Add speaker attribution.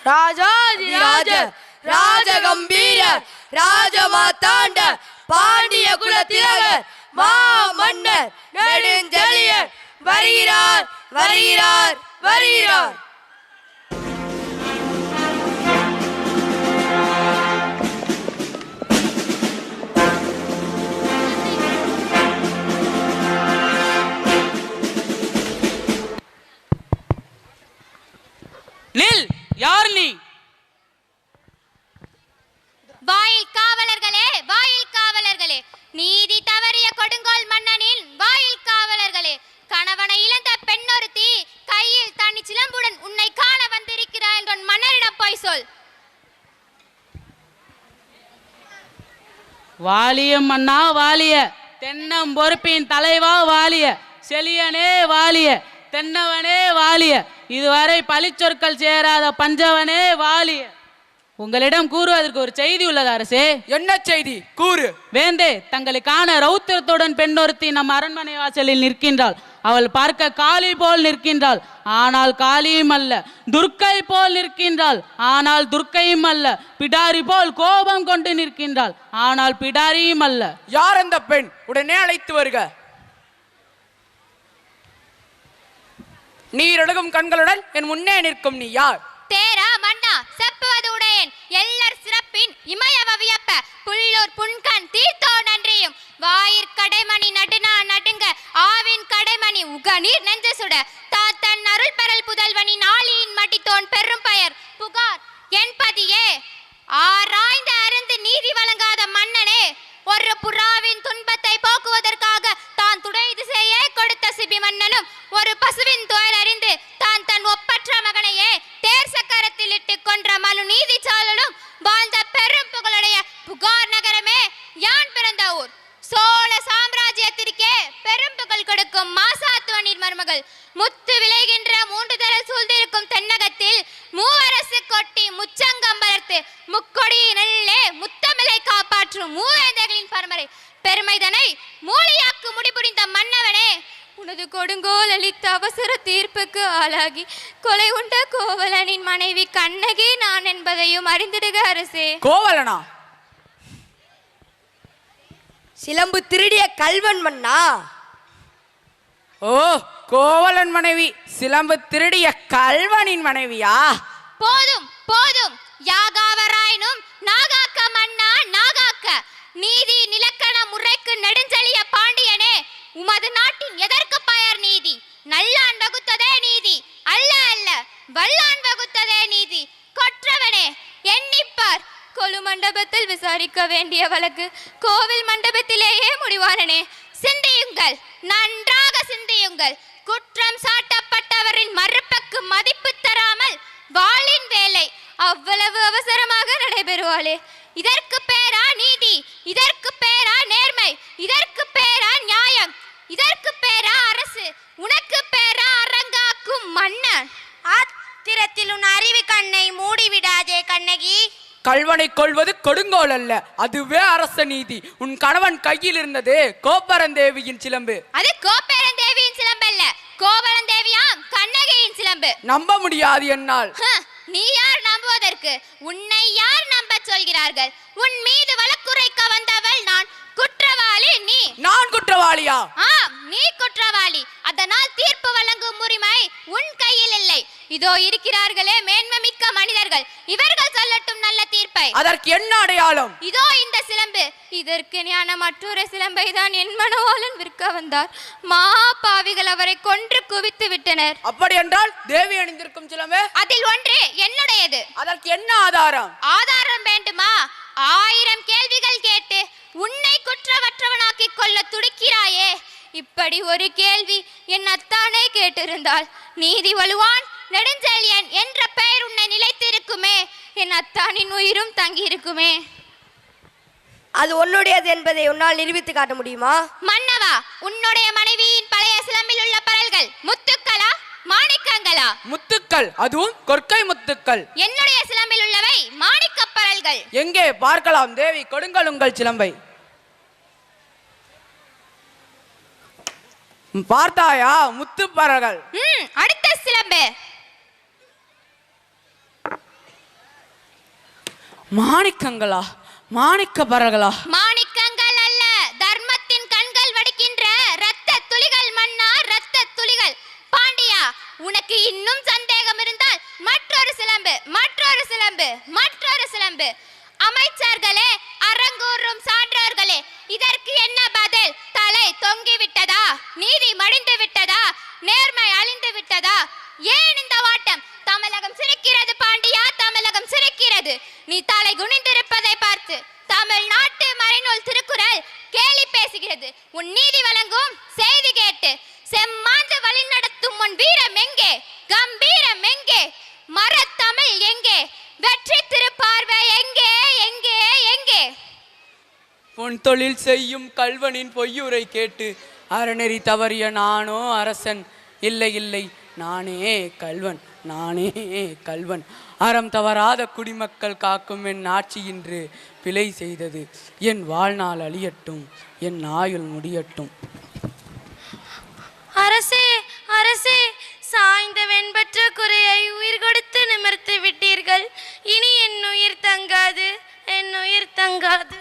Speaker 1: ராஜாதிராஜ ராஜகம்பீர ராஜமாதாண்ட பாண்டிய குலத்திலகர் மா மன்னர் நெடுஞ்செழியன் வருகிறார் வருகிறார் வருகிறார்.
Speaker 2: நில், யார் நீ?
Speaker 3: வாயில் காவலர்களே, வாயில் காவலர்களே, நீதி தவறிய கொடுங்கோல் மன்னனின் வாயில் காவலர்களே, கணவனை இழந்த பெண்ணொருத்தி கையில் தனி சிலம்புடன் உன்னை காண வந்திருக்கிறார் என்ற மன்னரிடம் போய் சொல்.
Speaker 2: வாலிய மன்னா வாலிய, தென்னம் பொறுப்பின் தலைவா வாலிய, செலியனே வாலிய, தென்னவனே வாலிய, இதுவரை பழிச்சொற்கள் சேராத பஞ்சவனே வாலிய. உங்களிடம் கூறுவதற்கு ஒரு செய்தி உள்ளது அரசே.
Speaker 1: என்ன செய்தி? கூறு.
Speaker 2: வேந்தே, தங்களுக்கான ரௌத்திரத்துடன் பெண்ணொருத்தி நம் அரண்மனை வாசலில் நிற்கின்றாள். அவள் பார்க்க காளி போல் நிற்கின்றாள், ஆனால் காளியும் அல்ல. துர்க்கை போல் நிற்கின்றாள், ஆனால் துர்க்கையும் அல்ல. பிடாரி போல் கோபம் கொண்டு நிற்கின்றாள், ஆனால் பிடாரியும் அல்ல.
Speaker 1: யார் அந்த பெண்? உடனே அழைத்து வருக. நீரொழுகும் கண்களுடன் என் முன்னே நிற்கும் நீ யார்?
Speaker 3: தேரா மன்னா செப்புவது உடையன் எல்லார் சிறப்பின் இமயவ வியப்ப புல்லூர் புன்கண் தீர்த்தோ நன்றியும் வாயிற் கடைமணி நடுனா நடுங்க ஆவின் கடைமணி உகநீர் நெஞ்ச சுட தாத்தன் அருள் பெறல் புதல்வனின் ஆளியின் மடித்தோன் பெரும் பெயர் புகார் என்பதியே ஆராய்ந்த அருந்து நீதி வழங்காத மன்னனே, ஒரு புறாவின் துன்பத்தை போக்குவதற்காக தான் துணை திசையே கொடுத்த சிபி மன்னனும் ஒரு பசுவின் துயர் அறிந்து தான் தன் ஒப்பற்ற மகனையே தேர் சக்கரத்தில் இட்டு கொன்ற மனு நீதி சாலனும் வாழ்ந்த பெரும் புகழுடைய புகார் நகரமே யான் பிறந்த ஊர். சோழ சாம்ராஜ்யத்திற்கே பெரும் புகழ் கொடுக்கும் மாசாத்துவனின் மருமகள் முத்து விளைகின்ற 3 தரல் சூழ்ந்திருக்கும் தென்னகத்தில் மூவரசு கொட்டி முச்சங்கம் வளர்த்து முக்கொடியினே முத்தமிழை காப்பாற்றும் மூவேந்தர்களின் பரமரை பெருமைதனை மூலியாக்கு முடிபுரிந்த மன்னவனே, உனது கொடுங்கோல் அளித்த அவசர தீர்ப்புக்கு ஆளாகி கொலை உண்ட கோவலனின் மனைவி கண்ணகி நான் என்பதையும் அறிந்திடுக அரசே.
Speaker 1: கோவலனா? சிலம்பு திருடிய கல்வன் மன்னா? ஓ, கோவலன் மனைவி சிலம்பு திருடிய கல்வனின் மனைவியா?
Speaker 3: போதும் போதும், யாகாவராயினும் நாகாக்க மன்னா நாகாக்க. நீதி நிலக்கண முறைக்கு நெடுஞ்செழிய பாண்டியனே, உமது நாட்டின் எதற்கு பயர் நீதி? நல்லான் வகுத்ததே நீதி, அல்ல அல்ல வல்லான் வகுத்ததே நீதி. கொற்றவனே எண்ணிப்பார், கொலு மண்டபத்தில் விசாரிக்க வேண்டிய வழக்கு கோவில் மண்டபத்திலேயே முடிவானனே. சிந்தியுங்கள், நன்றாக சிந்தியுங்கள். குற்றம் சாட்டப்பட்டவரின் மறுப்புக்கு மதிப்பு தராமல் வாளின் வேலை அவ்வளவு அவசரமாக நடைபெறுவாளே, இதற்கு பேரா நீதி? இதற்கு பேரா நேர்மை? இதற்கு பேரா நியாயம்? இதற்கு பேரா அரசு? உனக்கு பேரா அரங்காக்கும் மன்னன்? ஆத்திரத்தில் உன் அறிவு கண்ணை மூடிவிடாதே கண்ணகி.
Speaker 1: கல்வனை கொள்வது கொடுங்கோல் அல்ல, அதுவே அரச நீதி. உன் கணவன் கையில் இருந்தது கோப்பரந்தேவியின் சிலம்பு.
Speaker 3: அது கோப்பரந்தேவியின் சிலம்பு அல்ல, கோவலந்தேவியாம் கண்ணகியின் சிலம்பு.
Speaker 1: நம்ப முடியாது என்னால்.
Speaker 3: நீ யார் நம்புவதற்கு? உன்னை யார் நம்ப சொல்கிறார்கள்? உன் மீது வழக்குரைக்க வந்தவள் நான், குற்றவாளி நீ.
Speaker 1: நான் குற்றவாளியா?
Speaker 3: ஆம், நீ குற்றவாளி. அதனால் தீர்ப்பு வழங்கும் உரிமை உன் கையில் இல்லை. இதோ இருக்கிறார்களே மேன்மைமிக்க மனிதர்கள், இவர்கள் சொல்லட்டும் நல்ல தீர்ப்பை.
Speaker 1: அதற்கு என்ன அடையாளம்?
Speaker 3: இதோ இந்த சிலம்பு. இதற்கு ஞான மற்றொரு சிலம்பை தான் என் மனவாளன் விற்க வந்தார். மா பாவிகள் அவரை கொன்று குவித்து விட்டனர்.
Speaker 1: அப்படி என்றால் தேவி அணிந்திருக்கும் சிலம்பு
Speaker 3: அதில் ஒன்று என்னுடையது.
Speaker 1: அதற்கு என்ன ஆதாரம்?
Speaker 3: ஆதாரம் வேண்டுமா? 1000 கேள்விகள் கேட்டு உன்னை குற்றமற்றவனாக்கி கொள்ள துடிக்கிறாயே, இப்படி ஒரு கேள்வி என் அத்தானே கேட்டிருந்தால் நீதி வலுவான் நெடுஞ்செழியன் என்ற பெயர் உன்னை நிலைத்திருக்குமே, என் அத்தானின் உயிரும் தங்கியிருக்குமே.
Speaker 4: அது உன்னுடையது என்பதை உன்னால் நிரூபித்து காட்ட முடியுமா?
Speaker 3: மன்னவா, உன்னுடைய மனைவியின் பழைய சிலம்பில் உள்ள பரல்கள் முத்துக்களா மாணிக்கங்களா?
Speaker 1: முத்துக்கள், அதுவும் கொற்கை முத்துக்கள்.
Speaker 3: என்னுடைய சிலம்பில் உள்ளவை மாணிக்க பரல்கள்.
Speaker 1: எங்கே பார்க்கலாம் தேவி, கொடுங்கள் உங்கள் சிலம்பை. பார்த்தாயா முத்து பரல்கள்?
Speaker 3: அடுத்த சிலம்பு.
Speaker 1: மாணிக்கங்களா? மாணிக்க பறகளா?
Speaker 3: மாணிக்கங்கள் அல்ல, தர்மத்தின் கண்கள் வடிக்கின்ற இரத்த துளிகள் மன்னா, இரத்த துளிகள். பாண்டியா, உனக்கு இன்னும் சந்தேகம் இருந்தால் மற்றொரு சிலம்பு, மற்றொரு சிலம்பு, மற்றொரு சிலம்பு. அமைச்சர்களே, அரங்கூறும் சான்றோர்களே, இதற்கு என்ன பதில்? தலை தொங்கி விட்டதா? நீதி மடிந்து விட்டதா? நேர்மை அழிந்து விட்டதா? ஏன் இந்த வாட்டம்? தமிழகம் சிரிக்கிறது பாண்டியா, தமிழகம் சிரிக்கிறது. நீ தலை குனிந்திருப்பதை பார்த்து தமிழ்நாட்டு மறைநூல் திருக்குறள் கேலி பேசுகிறது. உன் நீதி வழங்கும் செய்தி கேட்டு செம்மாந்து வழி நடத்தும் உன் வீரம் எங்கே? கம்பீரம் எங்கே? மரத்தமிழ் எங்கே? வெற்றி திருப்பார்வை எங்கே? எங்கே? எங்கே?
Speaker 1: பொன் தொழில் செய்யும் கல்வனின் பொய்யுரை கேட்டு அறநெறி தவறிய நானோ அரசன்? இல்லை இல்லை, நானே கல்வன், நானே கல்வன். அறம் தவறாத குடிமக்கள் காக்கும் என் ஆட்சி இன்று பிழை செய்தது. என் வாழ்நாள் அழியட்டும், என் ஆயுள் முடியட்டும்.
Speaker 5: அரசே, அரசே, சாய்ந்த வெண்பற்ற குறையை உயிர் கொடுத்து நிமிர்த்து விட்டீர்கள். இனி என் உயிர் தங்காது, என் உயிர் தங்காது.